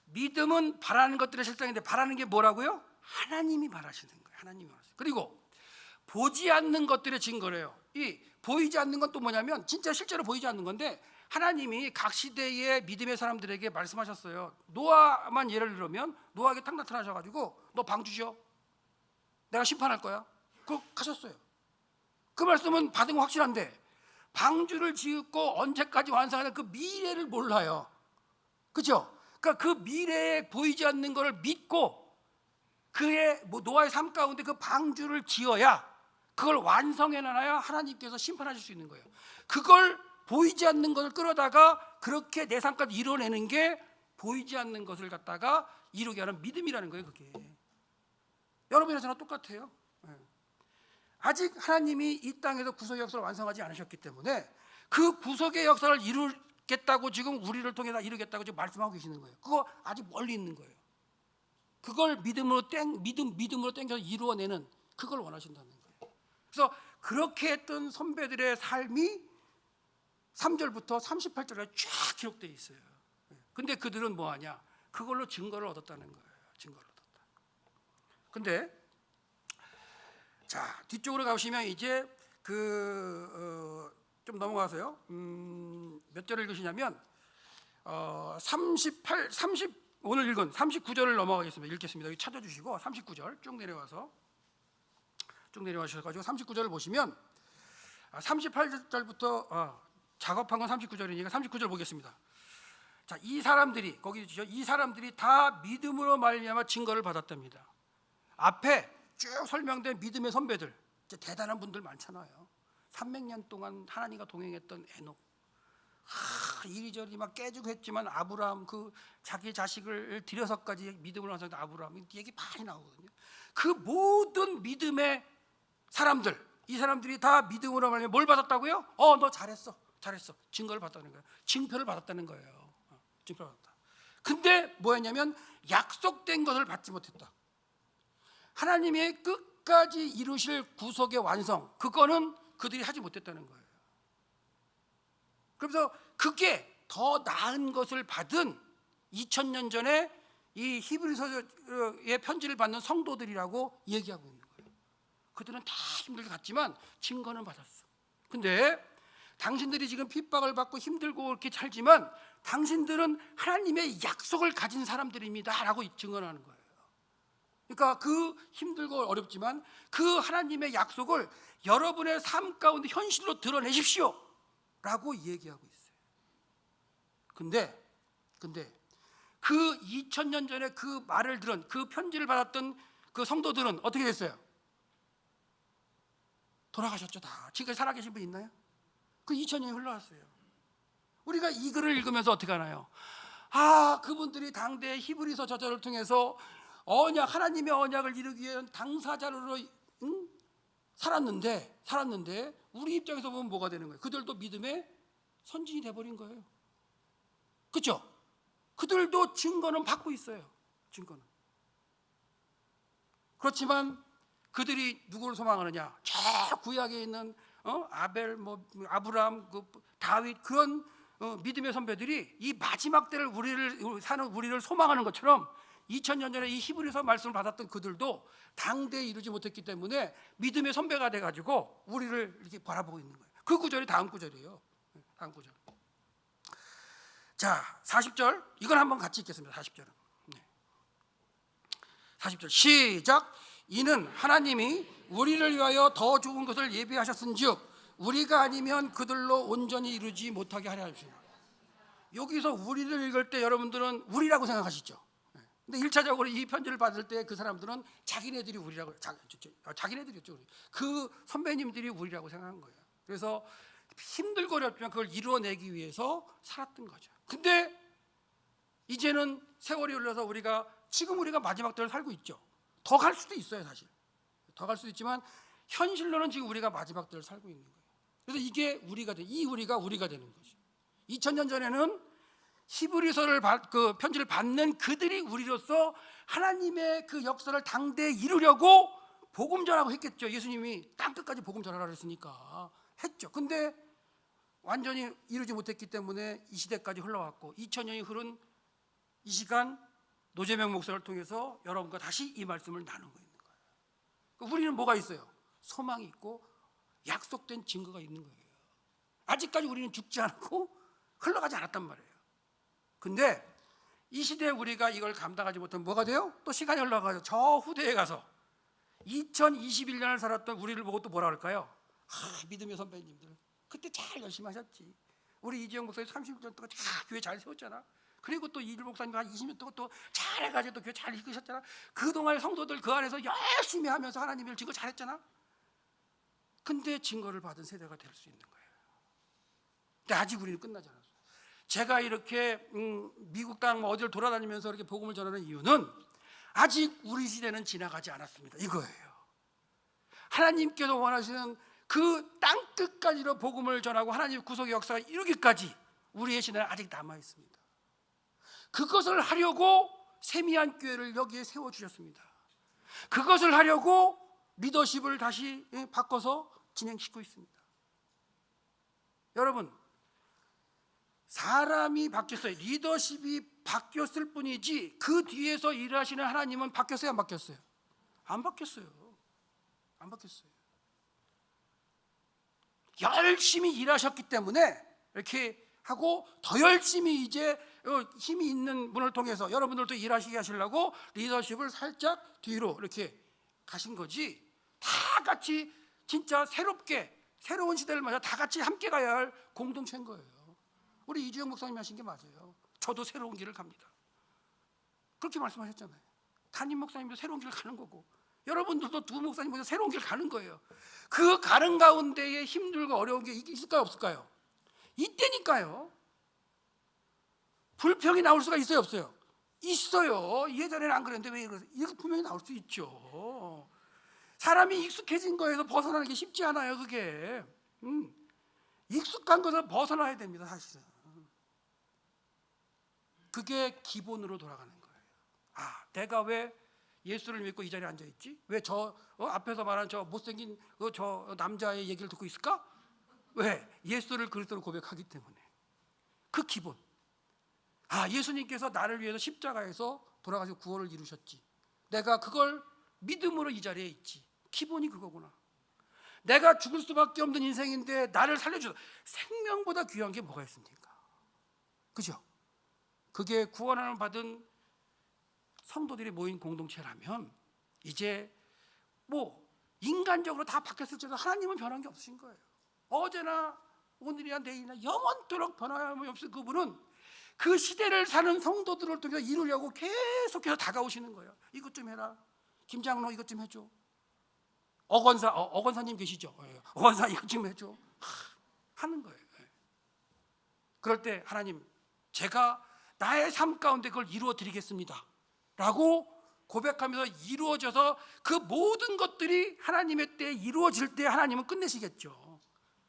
믿음은 바라는 것들의 실상인데, 바라는 게 뭐라고요? 하나님이 바라시는 거예요. 하나님이 바라시는. 그리고 보지 않는 것들의 증거래요. 이 보이지 않는 건 또 뭐냐면, 진짜 실제로 보이지 않는 건데, 하나님이 각 시대의 믿음의 사람들에게 말씀하셨어요. 노아만 예를 들면, 노아에게 딱 나타나셔가지고 너 방주셔, 내가 심판할 거야. 그거 가셨어요. 그 말씀은 받은 거 확실한데, 방주를 짓고 언제까지 완성하는 그 미래를 몰라요. 그렇죠? 그러니까 그 미래에 보이지 않는 것을 믿고 그의 노아의 삶 가운데 그 방주를 지어야, 그걸 완성해 놔야 하나님께서 심판하실 수 있는 거예요. 그걸 보이지 않는 것을 끌어다가 그렇게 내 삶까지 이뤄내는 게 보이지 않는 것을 갖다가 이루게 하는 믿음이라는 거예요. 그게 여러분이나 저나 똑같아요. 아직 하나님이 이 땅에서 구속의 역사를 완성하지 않으셨기 때문에 그 구속의 역사를 이루겠다고 지금 우리를 통해 다 이루겠다고 지금 말씀하고 계시는 거예요. 그거 아직 멀리 있는 거예요. 그걸 믿음으로 땡겨서 이루어내는, 그걸 원하신다는 거예요. 그래서 그렇게 했던 선배들의 삶이 3절부터 38절에 쫙 기록되어 있어요. 근데 그들은 뭐하냐? 그걸로 증거를 얻었다는 거예요. 증거를 얻었다. 근데 자, 뒤쪽으로 가시면 이제 좀 넘어가세요. 몇 절을 읽으시냐면 30 오늘 읽은 39절을 넘어가겠습니다. 읽겠습니다. 여기 찾아주시고 39절 쭉 내려가셔가지고 39절을 보시면 38절부터 작업한 건 39절이니까 39절 보겠습니다. 자, 이 사람들이 다 믿음으로 말미암아 증거를 받았답니다. 앞에 쭉 설명된 믿음의 선배들, 대단한 분들 많잖아요. 300년 동안 하나님과 동행했던 에녹, 이리저리 막 깨지고 했지만 아브라함, 그 자기 자식을 들여서까지 믿음을 완성했던 아브라함, 얘기 많이 나오거든요. 그 모든 믿음의 사람들, 이 사람들이 다 믿음으로 말하면 뭘 받았다고요? 너 잘했어. 증거를 받았다는 거예요. 징표를 받았다는 거예요. 징표를 받았다. 근데 뭐였냐면 약속된 것을 받지 못했다. 하나님의 끝까지 이루실 구속의 완성, 그거는 그들이 하지 못했다는 거예요. 그래서 그게 더 나은 것을 받은 2000년 전에 이 히브리서의 편지를 받는 성도들이라고 얘기하고 있는 거예요. 그들은 다 힘들게 갔지만 증거는 받았어. 근데 당신들이 지금 핍박을 받고 힘들고 이렇게 살지만 당신들은 하나님의 약속을 가진 사람들입니다 라고 증언하는 거예요. 그러니까 그 힘들고 어렵지만 그 하나님의 약속을 여러분의 삶 가운데 현실로 드러내십시오 라고 얘기하고 있어요. 근데 그 2000년 전에 그 말을 들은, 그 편지를 받았던 그 성도들은 어떻게 됐어요? 돌아가셨죠. 다. 지금까지 살아계신 분 있나요? 그 2000년이 흘러왔어요. 우리가 이 글을 읽으면서 어떻게 하나요? 그분들이 당대 히브리서 저자를 통해서 하나님의 언약을 이루기 위한 당사자로 살았는데 우리 입장에서 보면 뭐가 되는 거예요? 그들도 믿음의 선진이 돼버린 거예요. 그렇죠? 그들도 증거는 받고 있어요. 증거는. 그렇지만 그들이 누구를 소망하느냐? 저 구약에 있는 아벨, 아브라함, 다윗, 그런 믿음의 선배들이 이 마지막 때를 우리를 소망하는 것처럼 2000년 전에 이 히브리서 말씀을 받았던 그들도 당대에 이루지 못했기 때문에 믿음의 선배가 돼가지고 우리를 이렇게 바라보고 있는 거예요. 그 구절이 다음 구절이에요. 다음 구절. 자, 40절 이건 한번 같이 읽겠습니다. 40절은 40절 시작. 이는 하나님이 우리를 위하여 더 좋은 것을 예비하셨은즉 우리가 아니면 그들로 온전히 이루지 못하게 하려 하십니다. 여기서 우리를 읽을 때 여러분들은 우리라고 생각하시죠. 근데 1차적으로 이 편지를 받을 때 그 사람들은 자기네들이 우리라고, 자기네들이었죠. 그 선배님들이 우리라고 생각한 거예요. 그래서 힘들고 어렵지만 그걸 이루어내기 위해서 살았던 거죠. 근데 이제는 세월이 흘러서 지금 우리가 마지막 때를 살고 있죠. 더 갈 수도 있어요. 사실 더 갈 수도 있지만 현실로는 지금 우리가 마지막 때를 살고 있는 거예요. 그래서 이게 우리가 우리가 되는 거죠. 2000년 전에는 히브리서를 그 편지를 받는 그들이 우리로서 하나님의 그 역사를 당대에 이루려고 복음 전하고 했겠죠. 예수님이 땅 끝까지 복음 전하라 그랬으니까 했죠. 근데 완전히 이루지 못했기 때문에 이 시대까지 흘러왔고 2000년이 흐른 이 시간 노재명 목사를 통해서 여러분과 다시 이 말씀을 나누고 있는 거예요. 우리는 뭐가 있어요? 소망이 있고 약속된 증거가 있는 거예요. 아직까지 우리는 죽지 않고 흘러가지 않았단 말이에요. 근데 이 시대에 우리가 이걸 감당하지 못하면 뭐가 돼요? 또 시간이 흘러가죠. 저 후대에 가서 2021년을 살았던 우리를 보고 또 뭐라 그럴까요? 믿음의 선배님들 그때 잘 열심히 하셨지. 우리 이지영 목사님 30년 동안 잘 교회 잘 세웠잖아. 그리고 또 이일 목사님 한 20년 동안 또 잘해가지고 또 교회 잘 이끄셨잖아. 그동안 성도들 그 안에서 열심히 하면서 하나님의 증거 잘했잖아. 근데 증거를 받은 세대가 될 수 있는 거예요. 근데 아직 우리는 끝나지 않았어요. 제가 이렇게 미국 땅 어디를 돌아다니면서 이렇게 복음을 전하는 이유는 아직 우리 시대는 지나가지 않았습니다. 이거예요. 하나님께서 원하시는 그 땅 끝까지로 복음을 전하고 하나님의 구속의 역사가 이루기까지 우리의 시대는 아직 남아 있습니다. 그것을 하려고 세미한 교회를 여기에 세워 주셨습니다. 그것을 하려고 리더십을 다시 바꿔서 진행시키고 있습니다. 여러분, 사람이 바뀌었어요. 리더십이 바뀌었을 뿐이지 그 뒤에서 일하시는 하나님은 바뀌었어요, 안 바뀌었어요? 안 바뀌었어요. 안 바뀌었어요. 열심히 일하셨기 때문에 이렇게 하고 더 열심히 이제 힘이 있는 분을 통해서 여러분들도 일하시게 하시려고 리더십을 살짝 뒤로 이렇게 가신 거지. 다 같이 진짜 새롭게 새로운 시대를 맞아 다 같이 함께 가야 할 공동체인 거예요. 우리 이주영 목사님이 하신 게 맞아요. 저도 새로운 길을 갑니다. 그렇게 말씀하셨잖아요. 담임 목사님도 새로운 길을 가는 거고 여러분들도 두 목사님보다 새로운 길을 가는 거예요. 그 가는 가운데에 힘들고 어려운 게 있을까요, 없을까요? 이때니까요. 불평이 나올 수가 있어요, 없어요? 있어요. 예전에는 안 그랬는데 왜 그러세요? 이거 분명히 나올 수 있죠. 사람이 익숙해진 거에서 벗어나는 게 쉽지 않아요. 그게 익숙한 것을 벗어나야 됩니다. 사실은 그게 기본으로 돌아가는 거예요. 내가 왜 예수를 믿고 이 자리에 앉아있지? 왜 저 앞에서 말한 저 못생긴 저 남자의 얘기를 듣고 있을까? 왜? 예수를 그리스도로 고백하기 때문에. 그 기본. 예수님께서 나를 위해서 십자가에서 돌아가시고 구원을 이루셨지. 내가 그걸 믿음으로 이 자리에 있지. 기본이 그거구나. 내가 죽을 수밖에 없는 인생인데 나를 살려주셔. 생명보다 귀한 게 뭐가 있습니까? 그죠? 그게 구원을 받은 성도들이 모인 공동체라면 이제 뭐 인간적으로 다 바뀌었을지라도 하나님은 변한 게 없으신 거예요. 어제나 오늘이나 내일이나 영원토록 변함이 없을 그분은 그 시대를 사는 성도들을 통해서 이루려고 계속해서 다가오시는 거예요. 이것 좀 해라. 김장로 이것 좀 해줘. 어건사님 계시죠? 어건사 이것 좀 해줘. 하는 거예요. 그럴 때 하나님, 제가 나의 삶 가운데 그걸 이루어 드리겠습니다 라고 고백하면서 이루어져서 그 모든 것들이 하나님의 때에 이루어질 때 하나님은 끝내시겠죠.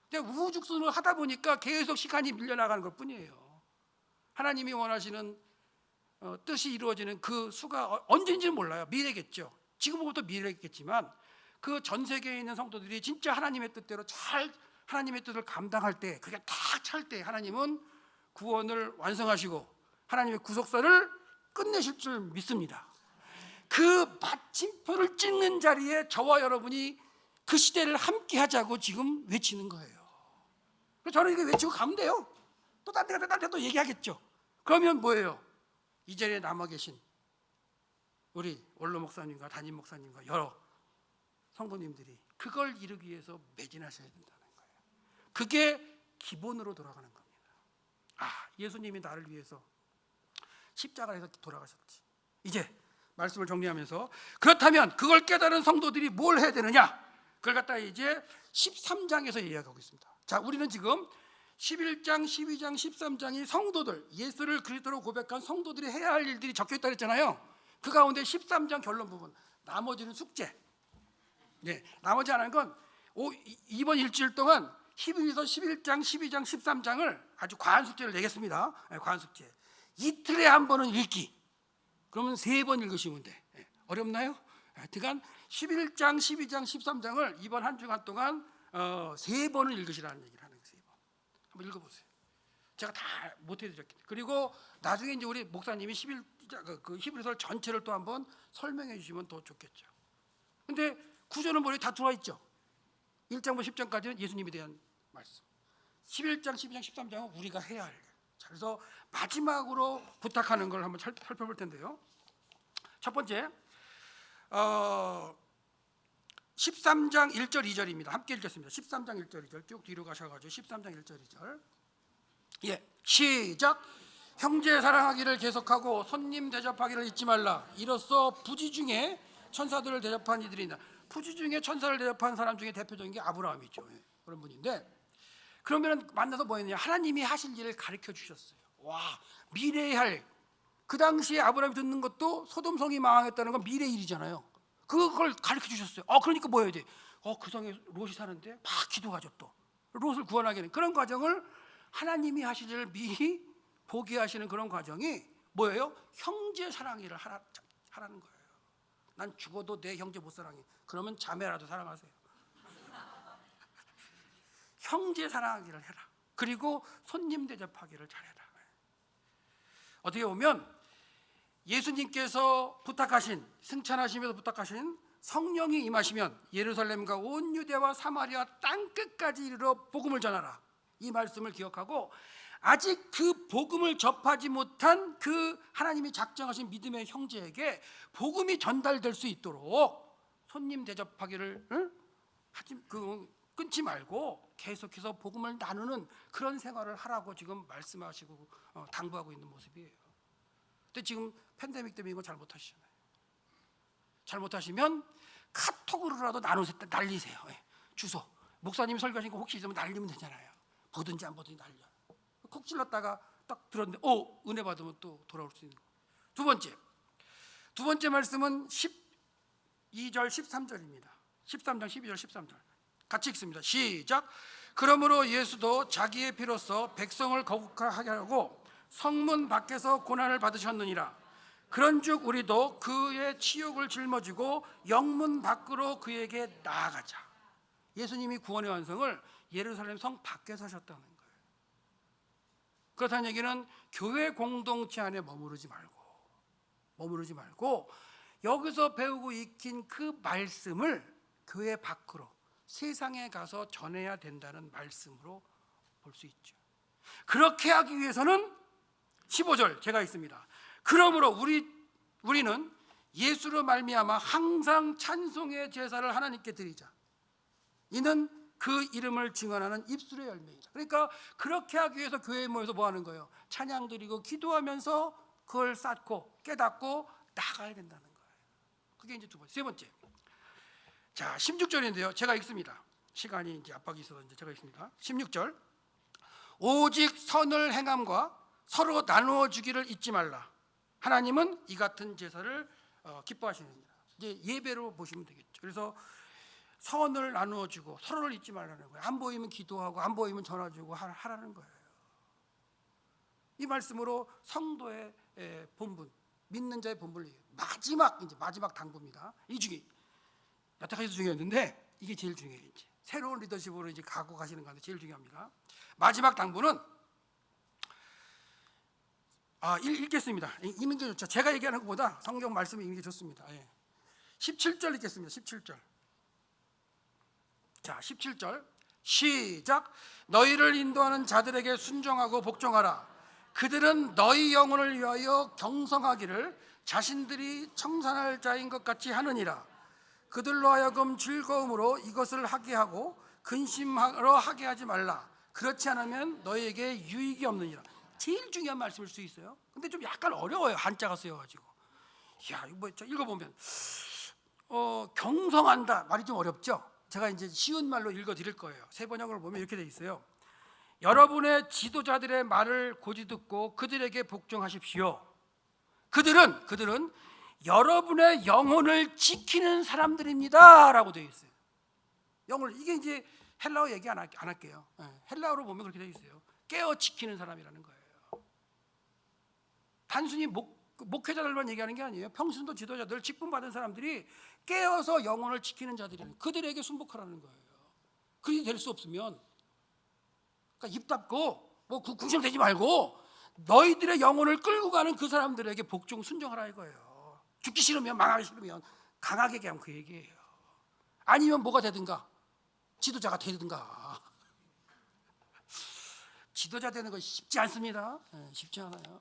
근데 우후죽순을 하다 보니까 계속 시간이 밀려나가는 것 뿐이에요. 하나님이 원하시는 뜻이 이루어지는 그 수가 언제인지는 몰라요. 미래겠죠. 지금부터 미래겠지만 그 전 세계에 있는 성도들이 진짜 하나님의 뜻대로 잘 하나님의 뜻을 감당할 때, 그게 딱 찰 때 하나님은 구원을 완성하시고 하나님의 구속사를 끝내실 줄 믿습니다. 그 마침표를 찍는 자리에 저와 여러분이 그 시대를 함께 하자고 지금 외치는 거예요. 저는 이거 외치고 가면 돼요. 또 딴 데 또 얘기하겠죠. 그러면 뭐예요? 이 자리에 남아 계신 우리 원로 목사님과 담임 목사님과 여러 성도님들이 그걸 이루기 위해서 매진하셔야 된다는 거예요. 그게 기본으로 돌아가는 겁니다. 예수님이 나를 위해서 십자가에서 돌아가셨지. 이제 말씀을 정리하면서 그렇다면 그걸 깨달은 성도들이 뭘 해야 되느냐? 그걸 갖다가 이제 13장에서 이야기하고 있습니다. 자, 우리는 지금 11장, 12장, 13장이 성도들, 예수를 그리스도로 고백한 성도들이 해야 할 일들이 적혀있다 그랬잖아요. 그 가운데 13장 결론 부분, 나머지는 숙제. 네, 나머지 하나는 건 이번 일주일 동안 히브리서 11장, 12장, 13장을 아주 과한 숙제를 내겠습니다. 과한 숙제. 이틀에 한 번은 읽기. 그러면 3번 읽으시면 돼. 어렵나요? 하여튼간 11장, 12장, 13장을 이번 한 주간 동안 3번을 읽으시라는 얘기를 하는 거예요. 3번. 한번 읽어보세요. 제가 다 못해드렸기 때문에. 그리고 나중에 이제 우리 목사님이 그 히브리서를 전체를 또 한번 설명해 주시면 더 좋겠죠. 근데 구조는 머리에 다 들어와 있죠. 1장부터 10장까지는 예수님에 대한 말씀, 11장, 12장, 13장은 우리가 해야 할. 자, 그래서 마지막으로 부탁하는 걸 한번 살펴볼 텐데요. 첫 번째, 13장 1절 2절입니다. 함께 읽겠습니다. 13장 1절 2절 쭉 뒤로 가셔가지고 13장 1절 2절. 예, 시작. 형제 사랑하기를 계속하고 손님 대접하기를 잊지 말라. 이로써 부지 중에 천사들을 대접한 이들이 있다. 부지 중에 천사를 대접한 사람 중에 대표적인 게 아브라함이죠. 예, 그런 분인데, 그러면 만나서 뭐 했느냐? 하나님이 하실 일을 가르쳐 주셨어요. 와, 미래에 할, 그 당시에 아브라함이 듣는 것도 소돔성이 망했다는 건 미래 일이잖아요. 그걸 가르쳐 주셨어요. 그러니까 뭐 해야 돼? 그 성에 롯이 사는데 막 기도하죠. 또 롯을 구원하게 하는 그런 과정을 하나님이 하실 일을 미리 보게 하시는 그런 과정이 뭐예요? 형제 사랑이를 하라는 거예요. 난 죽어도 내 형제 못 사랑해. 그러면 자매라도 사랑하세요. 형제 사랑하기를 해라. 그리고 손님 대접하기를 잘해라. 어떻게 보면 예수님께서 부탁하신, 승천하시면서 부탁하신 성령이 임하시면 예루살렘과 온 유대와 사마리아 땅끝까지 이르러 복음을 전하라. 이 말씀을 기억하고, 아직 그 복음을 접하지 못한 그 하나님이 작정하신 믿음의 형제에게 복음이 전달될 수 있도록 손님 대접하기를 끊지 말고 계속해서 복음을 나누는 그런 생활을 하라고 지금 말씀하시고 당부하고 있는 모습이에요. 근데 지금 팬데믹 때문에 이거 잘 못하시잖아요. 잘 못하시면 카톡으로라도 날리세요. 주소, 목사님이 설교하신 거 혹시 있으면 날리면 되잖아요. 보든지 안 보든지 날려. 콕 찔렀다가 딱 들었는데 은혜 받으면 또 돌아올 수 있는 거. 두 번째 말씀은 12절 13절입니다 13장 12절 13절 같이 읽습니다. 시작. 그러므로 예수도 자기의 피로써 백성을 거룩하게 하고 성문 밖에서 고난을 받으셨느니라. 그런즉 우리도 그의 치욕을 짊어지고 영문 밖으로 그에게 나아가자. 예수님이 구원의 완성을 예루살렘 성 밖에서 하셨다는 거예요. 그렇다는 얘기는 교회 공동체 안에 머무르지 말고 여기서 배우고 익힌 그 말씀을 교회 밖으로 세상에 가서 전해야 된다는 말씀으로 볼 수 있죠. 그렇게 하기 위해서는 15절 제가 있습니다. 그러므로 우리는 예수로 말미암아 항상 찬송의 제사를 하나님께 드리자. 이는 그 이름을 증언하는 입술의 열매이다. 그러니까 그렇게 하기 위해서 교회에 모여서 뭐 하는 거예요? 찬양 드리고 기도하면서 그걸 쌓고 깨닫고 나가야 된다는 거예요. 그게 이제 두 번째. 세 번째. 자, 16절인데요. 제가 읽습니다. 시간이 이제 압박이 있어서 이제 제가 읽습니다. 16절. 오직 선을 행함과 서로 나누어 주기를 잊지 말라. 하나님은 이 같은 제사를 기뻐하시느니라. 이제 예배로 보시면 되겠죠. 그래서 선을 나누어 주고 서로를 잊지 말라는 거예요. 안 보이면 기도하고 안 보이면 전화 주고 하라는 거예요. 이 말씀으로 성도의 본분, 믿는 자의 본분을 마지막 당부입니다. 이 중에 여태까지도 중요했는데 이게 제일 중요해요. 이제 새로운 리더십으로 이제 가고 가시는 가운데 제일 중요합니다. 마지막 당부는 읽겠습니다. 읽는 게 좋죠. 제가 얘기하는 것보다 성경 말씀이 읽는 게 좋습니다. 17절 읽겠습니다. 17절. 자, 17절 시작. 너희를 인도하는 자들에게 순종하고 복종하라. 그들은 너희 영혼을 위하여 경성하기를 자신들이 청산할 자인 것 같이 하느니라. 그들로 하여금 즐거움으로 이것을 하게 하고 근심하러 하게 하지 말라. 그렇지 않으면 너희에게 유익이 없느니라. 제일 중요한 말씀일 수 있어요. 근데 좀 약간 어려워요. 한자가 쓰여가지고. 이거 뭐 읽어보면 경성한다 말이 좀 어렵죠. 제가 이제 쉬운 말로 읽어드릴 거예요. 세 번역을 보면 이렇게 돼 있어요. 여러분의 지도자들의 말을 고지 듣고 그들에게 복종하십시오. 그들은 여러분의 영혼을 지키는 사람들입니다라고 되어 있어요. 이게 이제 헬라어 얘기 안 할게요. 헬라어로 보면 그렇게 되어 있어요. 깨어 지키는 사람이라는 거예요. 단순히 목회자들만 얘기하는 게 아니에요. 평신도 지도자들, 직분 받은 사람들이 깨어서 영혼을 지키는 자들이라는, 그들에게 순복하라는 거예요. 그게 될 수 없으면, 그러니까 입 닫고 뭐 궁시렁대지 말고 너희들의 영혼을 끌고 가는 그 사람들에게 복종 순종하라 이거예요. 죽기 싫으면, 망하기 싫으면 강하게 얘기하면 그 얘기예요. 아니면 뭐가 되든가, 지도자가 되든가. 지도자 되는 거 쉽지 않습니다. 쉽지 않아요.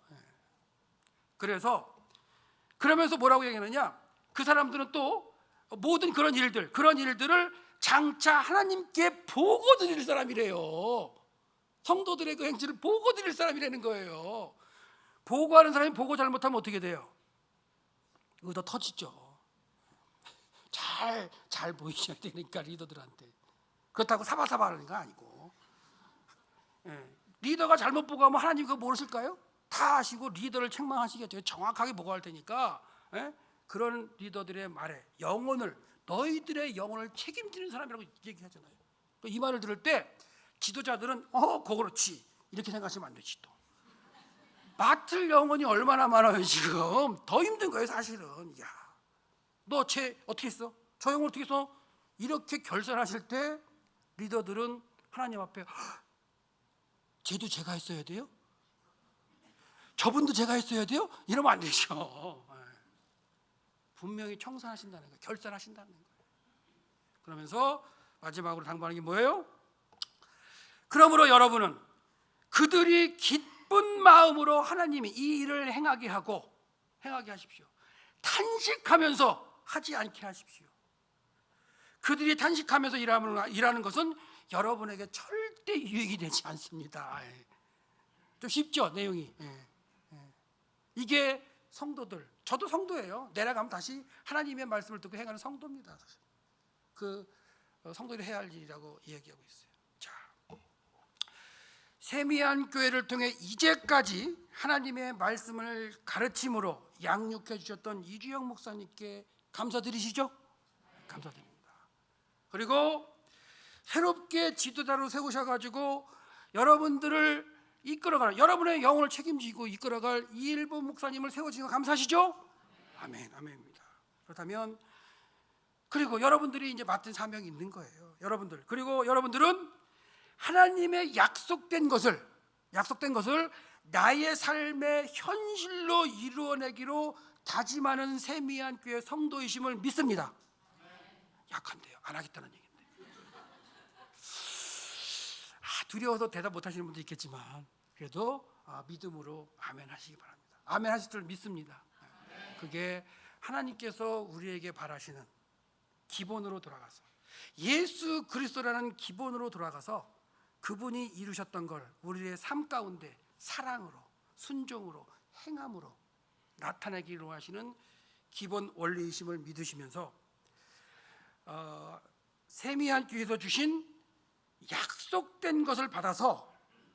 그러면서 뭐라고 얘기하느냐, 그 사람들은 또 모든 그런 일들을 장차 하나님께 보고 드릴 사람이래요. 성도들의 그 행실을 보고 드릴 사람이라는 거예요. 보고하는 사람이 보고 잘못하면 어떻게 돼요? 의도 터지죠. 잘 보이셔야 되니까 리더들한테. 그렇다고 사바사바 하는 거 아니고. 리더가 잘못 보고하면 하나님 그거 모르실까요? 다 아시고 리더를 책망하시겠죠. 정확하게 보고할 테니까. 그런 리더들의 말에 너희들의 영혼을 책임지는 사람이라고 얘기하잖아요. 이 말을 들을 때 지도자들은 그렇지 이렇게 생각하시면 안 되지. 또 맡을 영혼이 얼마나 많아요. 지금 더 힘든 거예요 사실은. 야, 너 어떻게 했어? 저 영혼 어떻게 했어? 이렇게 결산하실 때 리더들은 하나님 앞에 쟤도 제가 했어야 돼요? 저분도 제가 했어야 돼요? 이러면 안 되죠. 분명히 청산하신다는 거예요. 결산하신다는 거예요. 그러면서 마지막으로 당부하는 게 뭐예요? 그러므로 여러분은 그들이 기쁜 마음으로 하나님이 이 일을 행하게 하십시오. 탄식하면서 하지 않게 하십시오. 그들이 탄식하면서 일하는 것은 여러분에게 절대 유익이 되지 않습니다. 좀 쉽죠 내용이. 이게 성도들, 저도 성도예요. 내려가면 다시 하나님의 말씀을 듣고 행하는 성도입니다. 그 성도들이 해야 할 일이라고 이야기하고 있어요. 자, 세미한 교회를 통해 이제까지 하나님의 말씀을 가르침으로 양육해 주셨던 이주영 목사님께 감사드리시죠? 감사드립니다. 그리고 새롭게 지도자로 세우셔가지고 여러분들을 이끌어가는, 여러분의 영혼을 책임지고 이끌어갈 이일부 목사님을 세워주시고 감사하시죠? 아멘, 아멘입니다. 그렇다면 그리고 여러분들이 이제 맡은 사명이 있는 거예요. 그리고 여러분들은 하나님의 약속된 것을 나의 삶의 현실로 이루어내기로 다짐하는 세미한 교회 성도이심을 믿습니다. 약한데요. 안 하겠다는 얘기인데. 두려워서 대답 못 하시는 분도 있겠지만 그래도 믿음으로 아멘 하시기 바랍니다. 아멘 하실 줄 믿습니다. 그게 하나님께서 우리에게 바라시는 기본으로 돌아가서, 예수 그리스도라는 기본으로 돌아가서 그분이 이루셨던 걸 우리의 삶 가운데 사랑으로, 순종으로, 행함으로 나타내기로 하시는 기본 원리이심을 믿으시면서 세미한 교회에서 주신 약속된 것을 받아서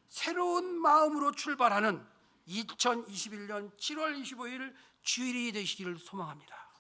새로운 마음으로 출발하는 2021년 7월 25일 주일이 되시기를 소망합니다.